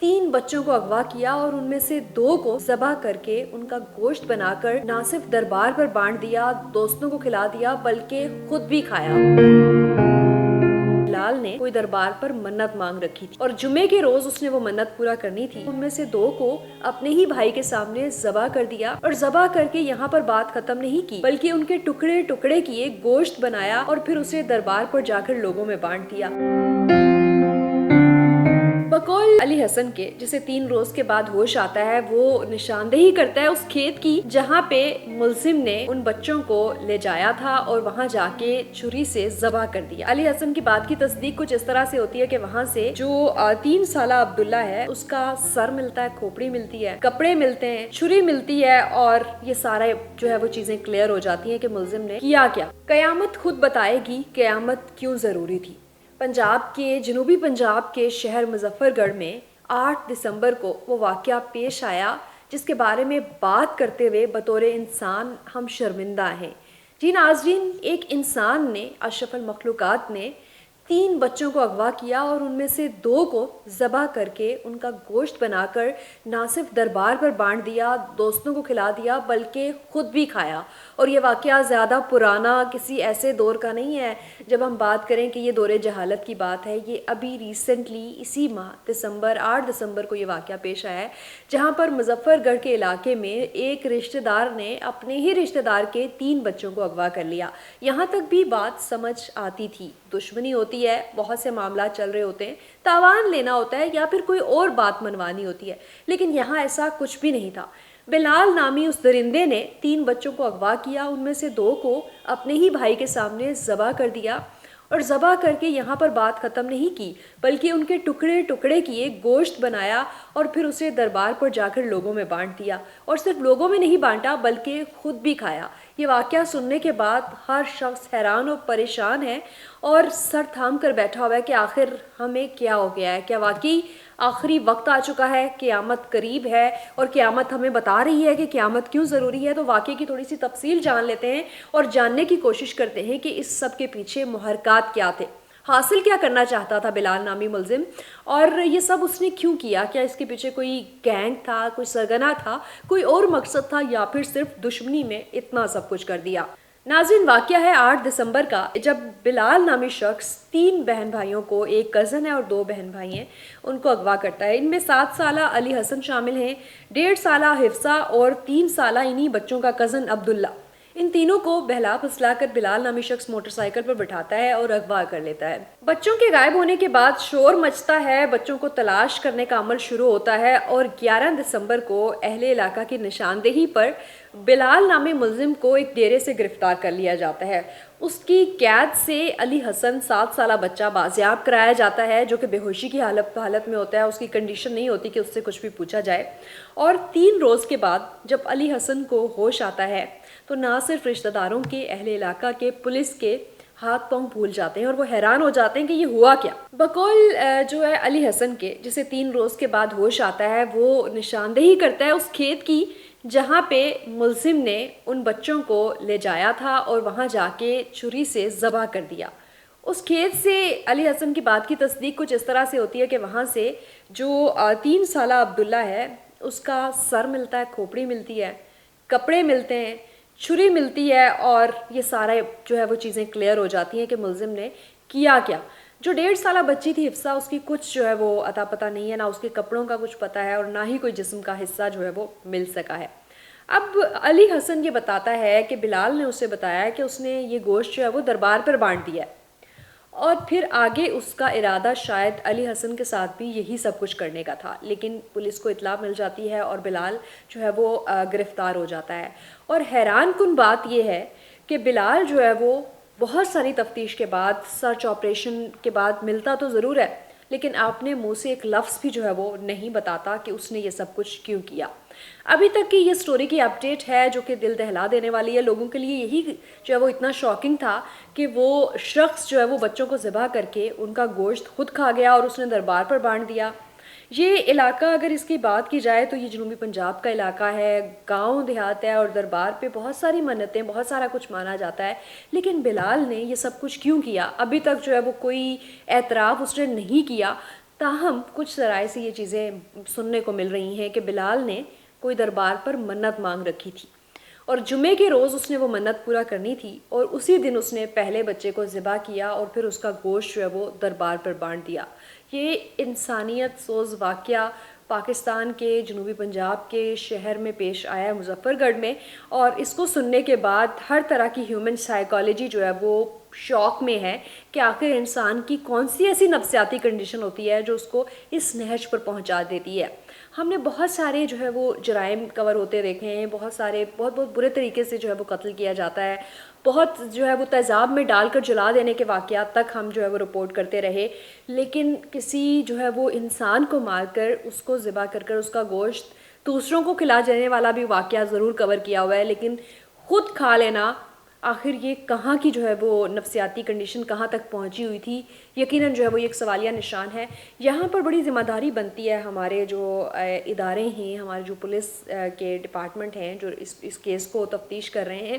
3 بچوں کو اغوا کیا اور ان میں سے 2 کو ذبح کر کے ان کا گوشت بنا کر نہ صرف دربار پر بانٹ دیا، دوستوں کو کھلا دیا، بلکہ خود بھی کھایا۔ بلال نے کوئی دربار پر منت مانگ رکھی تھی اور جمعے کے روز اس نے وہ منت پورا کرنی تھی۔ ان میں سے 2 کو اپنے ہی بھائی کے سامنے ذبح کر دیا اور ذبح کر کے یہاں پر بات ختم نہیں کی، بلکہ ان کے ٹکڑے ٹکڑے کیے، گوشت بنایا اور پھر اسے دربار پر جا کر لوگوں میں بانٹ دیا۔ بقول علی حسن کے، جسے 3 روز کے بعد ہوش آتا ہے، وہ نشاندہی کرتا ہے اس کھیت کی جہاں پہ ملزم نے ان بچوں کو لے جایا تھا اور وہاں جا کے چھری سے ذبح کر دیا۔ علی حسن کی بات کی تصدیق کچھ اس طرح سے ہوتی ہے کہ وہاں سے جو 3 سالہ عبداللہ ہے اس کا سر ملتا ہے، کھوپڑی ملتی ہے، کپڑے ملتے ہیں، چھری ملتی ہے، اور یہ سارے جو ہے وہ چیزیں کلیئر ہو جاتی ہیں کہ ملزم نے کیا کیا۔ قیامت خود بتائے گی قیامت کیوں ضروری تھی۔ پنجاب کے جنوبی پنجاب کے شہر مظفر گڑھ میں 8 دسمبر کو وہ واقعہ پیش آیا جس کے بارے میں بات کرتے ہوئے بطور انسان ہم شرمندہ ہیں۔ جی ناظرین، ایک انسان نے، اشرف المخلوقات نے 3 بچوں کو اغوا کیا اور ان میں سے 2 کو ذبح کر کے ان کا گوشت بنا کر نہ صرف دربار پر بانٹ دیا، دوستوں کو کھلا دیا، بلکہ خود بھی کھایا۔ اور یہ واقعہ زیادہ پرانا کسی ایسے دور کا نہیں ہے جب ہم بات کریں کہ یہ دور جہالت کی بات ہے۔ یہ ابھی ریسنٹلی اسی ماہ 8 دسمبر کو یہ واقعہ پیش آیا ہے، جہاں پر مظفر گڑھ کے علاقے میں ایک رشتہ دار نے اپنے ہی رشتہ دار کے 3 بچوں کو اغوا کر لیا۔ یہاں تک بھی بات سمجھ آتی تھی، دشمنی ہوتی ہے، بہت سے معاملات چل رہے ہوتے ہیں، تاوان لینا ہوتا ہے یا پھر کوئی اور بات منوانی ہوتی ہے، لیکن یہاں ایسا کچھ بھی نہیں تھا۔ بلال نامی اس درندے نے 3 بچوں کو اغوا کیا، ان میں سے 2 کو اپنے ہی بھائی کے سامنے ذبح کر دیا اور ذبح کر کے یہاں پر بات ختم نہیں کی، بلکہ ان کے ٹکڑے ٹکڑے کیے، گوشت بنایا اور پھر اسے دربار پر جا کر لوگوں میں بانٹ دیا، اور صرف لوگوں میں نہیں بانٹا بلکہ خود بھی کھایا۔ یہ واقعہ سننے کے بعد ہر شخص حیران و پریشان ہے اور سر تھام کر بیٹھا ہوا ہے کہ آخر ہمیں کیا ہو گیا ہے۔ کیا واقعی آخری وقت آ چکا ہے، قیامت قریب ہے، اور قیامت ہمیں بتا رہی ہے کہ قیامت کیوں ضروری ہے؟ تو واقعے کی تھوڑی سی تفصیل جان لیتے ہیں اور جاننے کی کوشش کرتے ہیں کہ اس سب کے پیچھے محرکات کیا تھے، حاصل کیا کرنا چاہتا تھا بلال نامی ملزم، اور یہ سب اس نے کیوں کیا؟ کیا اس کے پیچھے کوئی گینگ تھا، کوئی سرگنا تھا، کوئی اور مقصد تھا، یا پھر صرف دشمنی میں اتنا سب کچھ کر دیا؟ ناظرین، واقعہ ہے 8 دسمبر کا، جب بلال نامی شخص 3 بہن بھائیوں کو، ایک کزن ہے اور 2 بہن بھائی ہیں، ان کو اغوا کرتا ہے۔ ان میں 7 سالہ علی حسن شامل ہیں، 1.5 سالہ حفصہ اور 3 سالہ انہی بچوں کا کزن عبداللہ۔ ان تینوں کو بہلا پھسلا کر بلال نامی شخص موٹر سائیکل پر بٹھاتا ہے اور اغوا کر لیتا ہے۔ بچوں کے غائب ہونے کے بعد شور مچتا ہے، بچوں کو تلاش کرنے کا عمل شروع ہوتا ہے، اور 11 دسمبر کو اہل علاقہ کی نشاندہی پر بلال نامی ملزم کو ایک ڈیرے سے گرفتار کر لیا جاتا ہے۔ اس کی قید سے علی حسن 7 سالہ بچہ بازیاب کرایا جاتا ہے، جو کہ بے ہوشی کی حالت میں ہوتا ہے، اس کی کنڈیشن نہیں ہوتی کہ اس سے کچھ بھی پوچھا جائے۔ اور 3 روز کے بعد جب علی حسن کو ہوش آتا ہے تو نہ صرف رشتہ داروں کے، اہل علاقہ کے، پولیس کے ہاتھ پاؤں بھول جاتے ہیں اور وہ حیران ہو جاتے ہیں کہ یہ ہوا کیا۔ بقول جو ہے علی حسن کے، جسے 3 روز کے بعد ہوش آتا ہے، وہ نشاندہی کرتا ہے اس کھیت کی جہاں پہ ملزم نے ان بچوں کو لے جایا تھا اور وہاں جا کے چھری سے ذبح کر دیا۔ اس کھیت سے علی حسن کی بات کی تصدیق کچھ اس طرح سے ہوتی ہے کہ وہاں سے جو 3 سالہ عبداللہ ہے اس کا سر ملتا ہے، کھوپڑی ملتی ہے، کپڑے ملتے ہیں، چھری ملتی ہے، اور یہ سارے جو ہے وہ چیزیں کلیئر ہو جاتی ہیں کہ ملزم نے کیا کیا۔ جو 1.5 سالہ بچی تھی حفصہ، اس کی کچھ جو ہے وہ اتا پتہ نہیں ہے، نہ اس کے کپڑوں کا کچھ پتہ ہے اور نہ ہی کوئی جسم کا حصہ جو ہے وہ مل سکا ہے۔ اب علی حسن یہ بتاتا ہے کہ بلال نے اسے بتایا کہ اس نے یہ گوشت جو ہے وہ دربار پر بانٹ دیا ہے، اور پھر آگے اس کا ارادہ شاید علی حسن کے ساتھ بھی یہی سب کچھ کرنے کا تھا، لیکن پولیس کو اطلاع مل جاتی ہے اور بلال جو ہے وہ گرفتار ہو جاتا ہے۔ اور حیران کن بات یہ ہے کہ بلال جو ہے وہ بہت ساری تفتیش کے بعد، سرچ آپریشن کے بعد ملتا تو ضرور ہے، لیکن اپنے منہ سے ایک لفظ بھی جو ہے وہ نہیں بتاتا کہ اس نے یہ سب کچھ کیوں کیا۔ ابھی تک کی یہ سٹوری کی اپڈیٹ ہے جو کہ دل دہلا دینے والی ہے۔ لوگوں کے لیے یہی جو ہے وہ اتنا شاکنگ تھا کہ وہ شخص جو ہے وہ بچوں کو ذبح کر کے ان کا گوشت خود کھا گیا اور اس نے دربار پر بانٹ دیا۔ یہ علاقہ اگر اس کی بات کی جائے تو یہ جنوبی پنجاب کا علاقہ ہے، گاؤں دیہات ہے، اور دربار پہ بہت ساری منتیں، بہت سارا کچھ مانا جاتا ہے، لیکن بلال نے یہ سب کچھ کیوں کیا؟ ابھی تک جو ہے وہ کوئی اعتراف اس نے نہیں کیا۔ تاہم کچھ ذرائع سے یہ چیزیں سننے کو مل رہی ہیں کہ بلال نے کوئی دربار پر منت مانگ رکھی تھی اور جمعے کے روز اس نے وہ منت پورا کرنی تھی، اور اسی دن اس نے پہلے بچے کو ذبح کیا اور پھر اس کا گوشت جو ہے وہ دربار پر بانٹ دیا۔ یہ انسانیت سوز واقعہ پاکستان کے جنوبی پنجاب کے شہر میں پیش آیا ہے، مظفر گڑھ میں، اور اس کو سننے کے بعد ہر طرح کی ہیومن سائیکالوجی جو ہے وہ شوق میں ہے کہ آخر انسان کی کون سی ایسی نفسیاتی کنڈیشن ہوتی ہے جو اس کو اس نہج پر پہنچا دیتی ہے۔ ہم نے بہت سارے جو ہے وہ جرائم کور ہوتے دیکھے ہیں، بہت بہت برے طریقے سے جو ہے وہ قتل کیا جاتا ہے، بہت جو ہے وہ تیزاب میں ڈال کر جلا دینے کے واقعات تک ہم جو ہے وہ رپورٹ کرتے رہے، لیکن کسی جو ہے وہ انسان کو مار کر اس کو ذبح کر اس کا گوشت دوسروں کو کھلا جانے والا بھی واقعہ ضرور کور کیا ہوا ہے، لیکن خود کھا لینا آخر یہ کہاں کی جو ہے وہ نفسیاتی کنڈیشن کہاں تک پہنچی ہوئی تھی، یقیناً جو ہے وہ ایک سوالیہ نشان ہے۔ یہاں پر بڑی ذمہ داری بنتی ہے ہمارے جو ادارے ہیں، ہمارے جو پولیس کے ڈپارٹمنٹ ہیں جو اس کیس کو تفتیش کر رہے ہیں،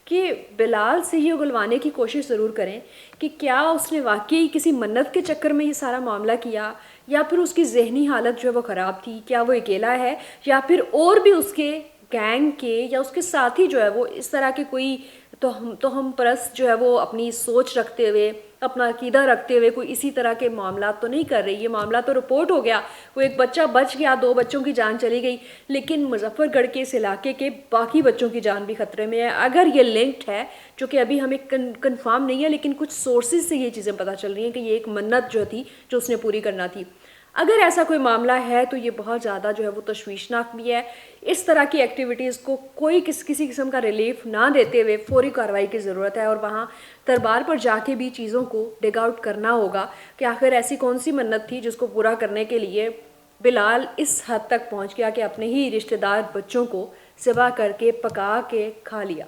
کہ بلال سے یہ اگلوانے کی کوشش ضرور کریں کہ کیا اس نے واقعی کسی منت کے چکر میں یہ سارا معاملہ کیا، یا پھر اس کی ذہنی حالت جو ہے وہ خراب تھی، کیا وہ اکیلا ہے، یا پھر اور بھی اس کے گینگ کے یا اس کے ساتھی جو ہے وہ اس طرح کے کوئی توہم پرست جو ہے وہ اپنی سوچ رکھتے ہوئے، اپنا عقیدہ رکھتے ہوئے کوئی اسی طرح کے معاملات تو نہیں کر رہی۔ یہ معاملہ تو رپورٹ ہو گیا، وہ ایک بچہ بچ گیا، 2 بچوں کی جان چلی گئی، لیکن مظفر گڑھ کے اس علاقے کے باقی بچوں کی جان بھی خطرے میں ہے۔ اگر یہ لنکڈ ہے، جو کہ ابھی ہمیں کنفرم نہیں ہے، لیکن کچھ سورسز سے یہ چیزیں پتہ چل رہی ہیں کہ یہ ایک منت جو تھی جو اس نے پوری کرنا تھی، اگر ایسا کوئی معاملہ ہے تو یہ بہت زیادہ جو ہے وہ تشویشناک بھی ہے۔ اس طرح کی ایکٹیویٹیز کو کوئی کسی قسم کا ریلیف نہ دیتے ہوئے فوری کارروائی کی ضرورت ہے، اور وہاں دربار پر جا کے بھی چیزوں کو ڈگ آؤٹ کرنا ہوگا کہ آخر ایسی کون سی منت تھی جس کو پورا کرنے کے لیے بلال اس حد تک پہنچ گیا کہ اپنے ہی رشتہ دار بچوں کو ذبح کر کے پکا کے کھا لیا۔